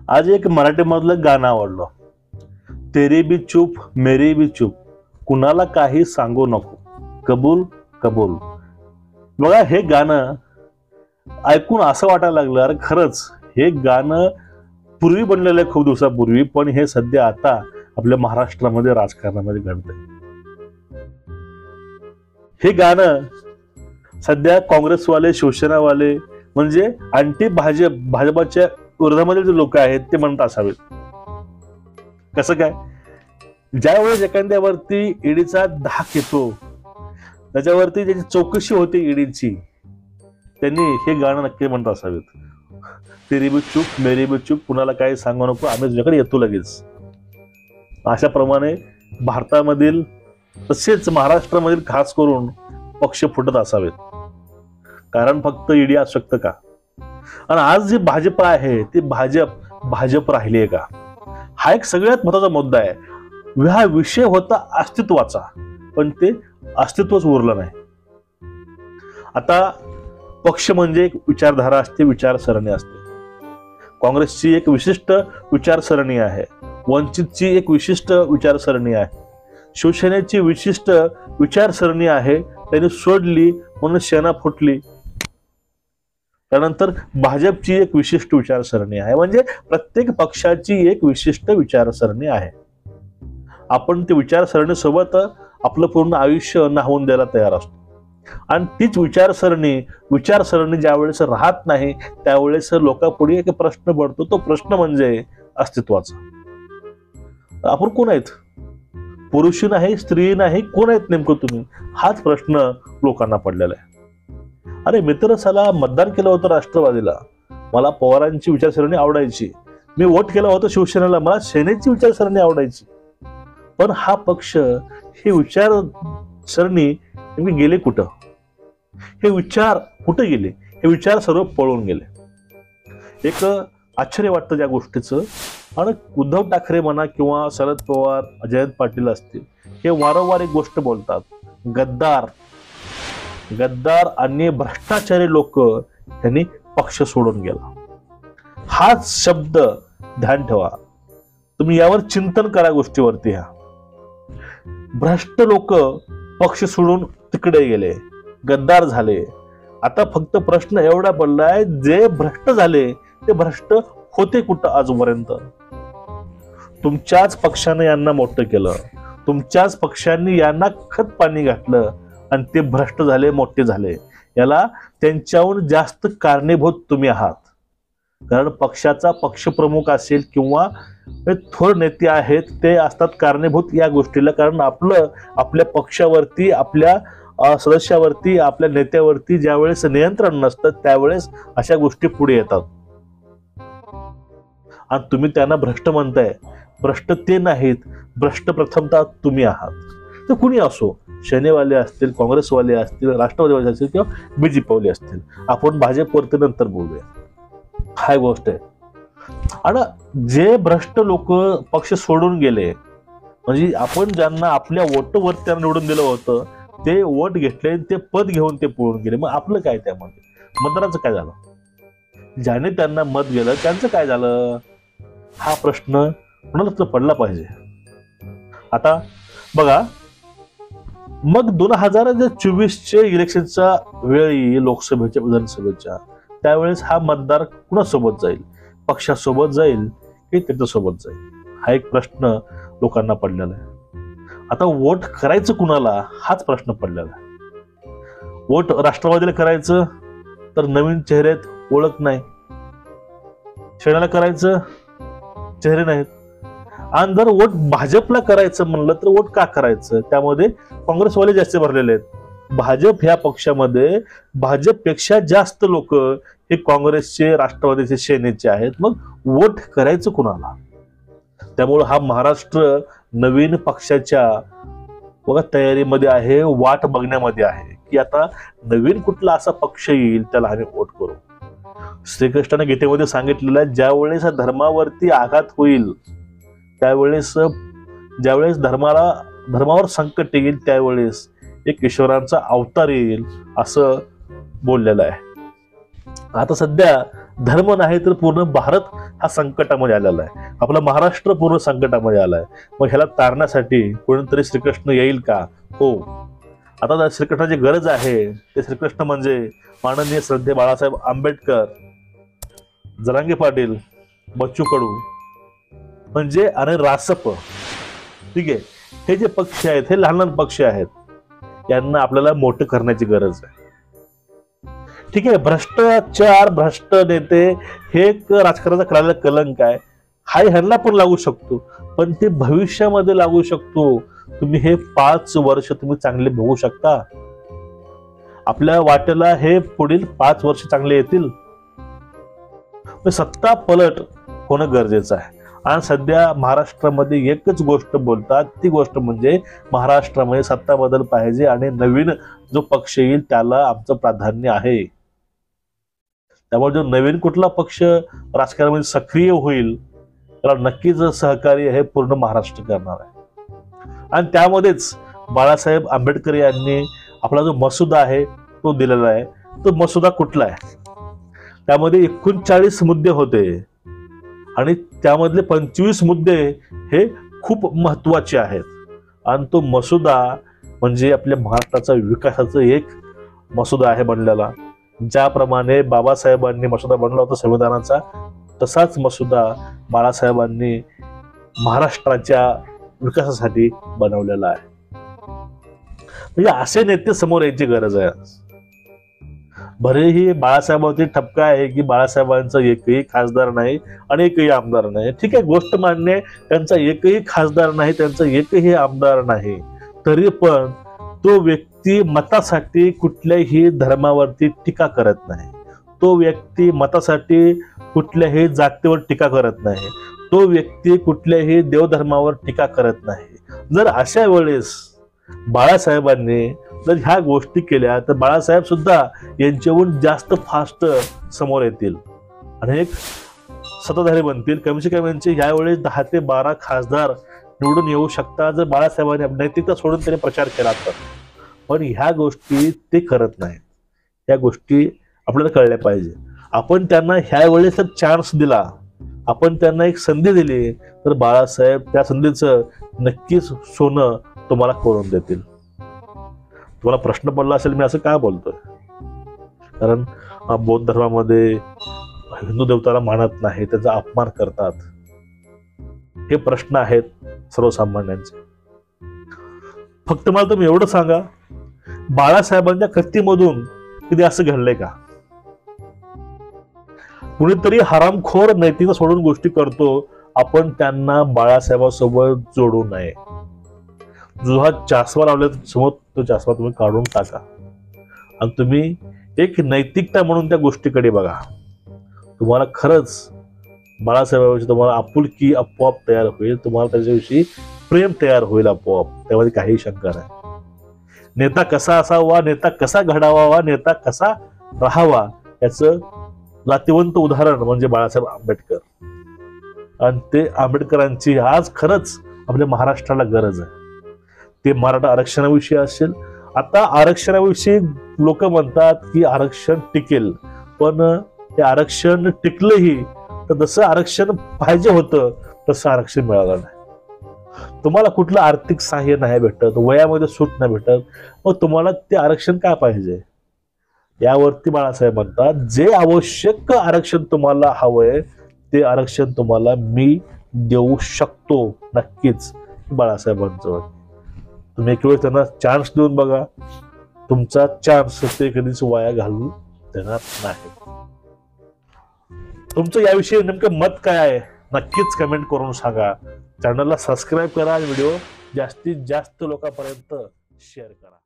आज एक मराठीमधलं गाणं आवडलं, तेरी भी चूप मेरी भी चूप, कुणाला काही सांगू नको, कबूल कबूल. बघा, हे गाणं ऐकून असं वाटायला लागलं अरे खरंच हे गाणं पूर्वी बनलेलं आहे, खूप दिवसापूर्वी, पण हे सध्या आता आपल्या महाराष्ट्रामध्ये राजकारणामध्ये घडतंय. हे गाणं सध्या काँग्रेसवाले, शिवसेनावाले म्हणजे अँटी भाजपाच्या विरोधामध्ये जे लोक आहेत ते म्हणत असावेत. कसं काय? ज्यावेळेस एखाद्यावरती ईडीचा धाक येतो, त्याच्यावरती ज्याची चौकशी होते ईडीची, त्यांनी हे गाणं नक्की म्हणत असावेत, तेरी भी चूप मेरी भी चूप, कुणाला काही सांगू नको, आम्ही तुझ्याकडे येतो लगेच. अशाप्रमाणे भारतामधील तसेच महाराष्ट्रामधील खास करून पक्ष फुटत असावेत. कारण फक्त ईडी असू शकतं का? आणि आज जी भाजप आहे ती भाजप राहिली आहे का? हा एक सगळ्यात महत्वाचा मुद्दा आहे. हा विषय होता अस्तित्वाचा, पण ते अस्तित्वच उरलं नाही. आता पक्ष म्हणजे एक विचारधारा असते, विचारसरणी असते. काँग्रेसची एक विशिष्ट विचारसरणी आहे, वंचितची एक विशिष्ट विचारसरणी आहे, शिवसेनेची विशिष्ट विचारसरणी आहे. त्यांनी सोडली म्हणून सेना फुटली. त्यानंतर भाजपची एक विशिष्ट विचारसरणी आहे. म्हणजे प्रत्येक पक्षाची एक विशिष्ट विचारसरणी आहे. आपण ती विचारसरणी सोबत आपलं पूर्ण आयुष्य नाहून द्यायला तयार असतो. आणि तीच विचारसरणी ज्यावेळेस राहत नाही त्यावेळेस लोकांपुढे एक प्रश्न पडतो. तो प्रश्न म्हणजे अस्तित्वाचा. आपण कोण आहेत? पुरुष नाही, स्त्री नाही, कोण आहेत नेमकं तुम्ही? हाच प्रश्न लोकांना पडलेला आहे. अरे मित्र, साला मतदान केलं होतं राष्ट्रवादीला, मला पवारांची विचारसरणी आवडायची, मी वोट केलं होतं शिवसेनेला, मला सेनेची विचारसरणी आवडायची, पण हा पक्ष, हे विचारसरणी नेमके गेले कुठं? हे विचार कुठे गेले? हे विचार सर्व पळून गेले. एक आश्चर्य वाटतं त्या गोष्टीचं. आणि उद्धव ठाकरे म्हणा किंवा शरद पवार, जयंत पाटील असतील, हे वारंवार एक गोष्ट बोलतात, गद्दार आणि भ्रष्टाचारी लोक त्यांनी पक्ष सोडून गेला. हाच शब्द ध्यान ठेवा. तुम्ही यावर चिंतन करा गोष्टीवरती. ह्या भ्रष्ट लोक पक्ष सोडून तिकडे गेले, गद्दार झाले. आता फक्त प्रश्न एवढा पडलाय, जे भ्रष्ट झाले ते भ्रष्ट होते कुठं आजपर्यंत? तुमच्याच पक्षाने यांना मोठं केलं, तुमच्याच पक्षांनी यांना खत पाणी घातलं आणि ते भ्रष्ट झाले, मोठे झाले. याला त्यांच्याहून जास्त कारणीभूत तुम्ही आहात. कारण पक्षाचा पक्षप्रमुख असेल किंवा थोर नेते आहेत, ते असतात कारणीभूत या गोष्टीला. कारण आपल्या पक्षावरती, आपल्या सदस्यावरती, आपल्या नेत्यावरती ज्यावेळेस नियंत्रण नसतं त्यावेळेस अशा गोष्टी पुढे येतात. आणि तुम्ही त्यांना भ्रष्ट म्हणताय. भ्रष्ट ते नाहीत, भ्रष्ट प्रथमतः तुम्ही आहात. तर कुणी असो, सेनेवाले असतील, काँग्रेसवाले असतील, राष्ट्रवादीवाले असतील किंवा बीजेपीवाले असतील, आपण भाजपवरती नंतर बोलूया. काय गोष्ट आहे. आणि जे भ्रष्ट लोक पक्ष सोडून गेले, म्हणजे आपण ज्यांना आपल्या वोटवरती त्यांना निवडून दिलं होतं, ते वोट घेतले, ते पद घेऊन ते पळून गेले. मग आपलं काय त्यामध्ये? मतदाराचं काय झालं? ज्याने त्यांना मत गेलं त्यांचं काय झालं? हा प्रश्न कोणाला तर पडला पाहिजे. आता बघा, मग 2024चे इलेक्शनच्या वेळी, लोकसभेच्या, विधानसभेच्या, त्यावेळेस हा मतदार कुणासोबत जाईल? पक्षासोबत जाईल की त्याच्यासोबत जाईल? हा एक प्रश्न लोकांना पडलेला आहे. आता वोट करायचं कुणाला, हाच प्रश्न पडलेला आहे. वोट राष्ट्रवादीला करायचं तर नवीन चेहऱ्यात ओळख नाही, सेनेला करायचं चेहरे नाहीत. आणि जर वोट भाजपला करायचं म्हणलं तर वोट का करायचं? त्यामध्ये काँग्रेसवाले जास्त भरलेले आहेत. भाजप ह्या पक्षामध्ये भाजपपेक्षा जास्त लोक हे काँग्रेसचे, राष्ट्रवादीचे, सेनेचे आहेत. मग वोट करायचं कुणाला? त्यामुळे हा महाराष्ट्र नवीन पक्षाच्या बघा तयारीमध्ये आहे, वाट बघण्यामध्ये आहे की आता नवीन कुठला असा पक्ष येईल त्याला आम्ही वोट करू. श्रीकृष्णाने गीतेमध्ये सांगितलेलं आहे, ज्यावेळेस धर्मावरती आघात होईल, त्यावेळेस ज्यावेळेस धर्मावर संकट येईल, त्यावेळेस एक ईश्वरांचा अवतार येईल असं बोललेलं आहे. आता सध्या धर्म नाही तर पूर्ण भारत हा संकटामध्ये आलेला आहे, आपला महाराष्ट्र पूर्ण संकटामध्ये आलाय. मग ह्याला तारण्यासाठी कोणीतरी श्रीकृष्ण येईल का? हो, आता श्रीकृष्णाची गरज आहे. ते श्रीकृष्ण म्हणजे माननीय श्रद्धे बाळासाहेब आंबेडकर, जरांगे पाटील, बच्चू कडू म्हणजे आणि रासप. ठीक आहे, हे जे पक्ष आहेत हे लहान लहान पक्ष आहेत, यांना आपल्याला मोठं करण्याची गरज आहे. ठीक आहे, भ्रष्टाचार, भ्रष्ट नेते हे एक राजकारणाचा कळालेला कलंक आहे. हा ह्यांना पण लागू शकतो, पण ते भविष्यामध्ये लागू शकतो. तुम्ही हे 5 वर्ष तुम्ही चांगले बघू शकता. आपल्या वाटेला हे पुढील 5 वर्ष चांगले येतील. सत्ता पलट होणं गरजेचं आहे. आणि सध्या महाराष्ट्रामध्ये एकच गोष्ट बोलतात, ती गोष्ट म्हणजे महाराष्ट्रामध्ये सत्ता बदल पाहिजे आणि नवीन जो पक्ष येईल त्याला आमचं प्राधान्य आहे. त्यामुळे जो नवीन कुठला पक्ष राजकारणामध्ये सक्रिय होईल त्याला नक्कीच सहकार्य हे पूर्ण महाराष्ट्र करणार आहे. आणि त्यामध्येच बाळासाहेब आंबेडकर यांनी आपला जो मसुदा आहे तो दिलेला आहे. तो मसुदा कुठला आहे? त्यामध्ये 39 मुद्दे होते आणि त्यामधले 25 मुद्दे हे खूप महत्वाचे आहेत. आणि तो मसुदा म्हणजे आपल्या महाराष्ट्राचा विकासाचा एक मसुदा आहे बनलेला. ज्याप्रमाणे बाबासाहेबांनी मसुदा बनवला होता संविधानाचा, तसाच मसुदा बाळासाहेबांनी महाराष्ट्राच्या विकासासाठी बनवलेला आहे. म्हणजे असे नेते समोर यायची गरज आहे. भलेही बाळासाहेबांची ठपका आहे की बाळासाहेबांचा एकही खासदार नाही आणि एकही आमदार नाही. ठीक आहे, गोष्ट मान्य आहे, त्यांचा एकही खासदार नाही, त्यांचा एकही आमदार नाही. तरी पण तो व्यक्ती मतासाठी कुठल्याही धर्मावरती टीका करत नाही. तो व्यक्ती मतासाठी कुठल्याही जातीवर टीका करत नाही. तो व्यक्ती कुठल्याही देवधर्मावर टीका करत नाही. जर अशा वेळेस बाळासाहेबांनी जर ह्या गोष्टी केल्या तर बाळासाहेब सुद्धा यांच्याहून जास्त फास्ट समोर येतील आणि एक सत्ताधारी बनतील. कमी से कमी यांचे यावेळेस 10 ते 12 खासदार निवडून येऊ शकतात जर बाळासाहेबांनी नैतिकता सोडून त्यांनी प्रचार केला तर. पण ह्या गोष्टी ते करत नाही. ह्या गोष्टी आपल्याला कळल्या पाहिजे. आपण त्यांना ह्या वेळेस चान्स दिला, आपण त्यांना एक संधी दिली तर बाळासाहेब त्या संधीचं नक्कीच सोनं तुम्हाला करून देतील. तुम्हाला प्रश्न पडला असेल मी असं काय बोलतोय, कारण बौद्ध धर्मामध्ये हिंदू देवताला मानत नाही, त्याचा अपमान करतात. हे प्रश्न आहेत सर्वसामान्यांचे. फक्त मला तुम्ही एवढं सांगा, बाळासाहेबांच्या कृतीमधून कधी असं घडलंय का? कुणीतरी हरामखोर नैतिकता सोडून गोष्टी करतो, आपण त्यांना बाळासाहेबांसोबत जोडू नये. जो हा चासवा लावला समोर, तो चासवा तुम्ही काढून टाका आणि तुम्ही एक नैतिकता म्हणून त्या गोष्टीकडे बघा. तुम्हाला खरंच बाळासाहेबांविषयी तुम्हाला आपुलकी आपोआप तयार होईल, तुम्हाला त्याच्याविषयी प्रेम तयार होईल आपोआप. त्यामध्ये काही शंका नाही. नेता कसा असावा, नेता कसा घडावा, नेता कसा राहावा याचं लातिवंत उदाहरण म्हणजे बाळासाहेब आंबेडकर. आणि ते आंबेडकरांची आज खरंच आपल्या महाराष्ट्राला गरज आहे. ते मराठा आरक्षणाविषयी असेल. आता आरक्षणाविषयी लोक म्हणतात की आरक्षण टिकेल, पण ते आरक्षण टिकलंही तर जसं आरक्षण पाहिजे होतं तसं आरक्षण मिळालं नाही. तुम्हाला कुठलं आर्थिक सहाय्य नाही भेटत, वयामध्ये सूट नाही भेटत, मग तुम्हाला ते आरक्षण काय पाहिजे? यावरती बाळासाहेब म्हणतात, जे आवश्यक आरक्षण तुम्हाला हवंय ते आरक्षण तुम्हाला मी देऊ शकतो नक्कीच. बाळासाहेबांचं तुम्ही एक वेळेस त्यांना चान्स देऊन बघा. तुमचा चान्स ते कधीच वाया घालू देणार नाही. तुमचं याविषयी नेमकं मत काय आहे नक्कीच कमेंट करून सांगा. चॅनलला सबस्क्राईब करा, व्हिडिओ जास्तीत जास्त लोकांपर्यंत शेअर करा.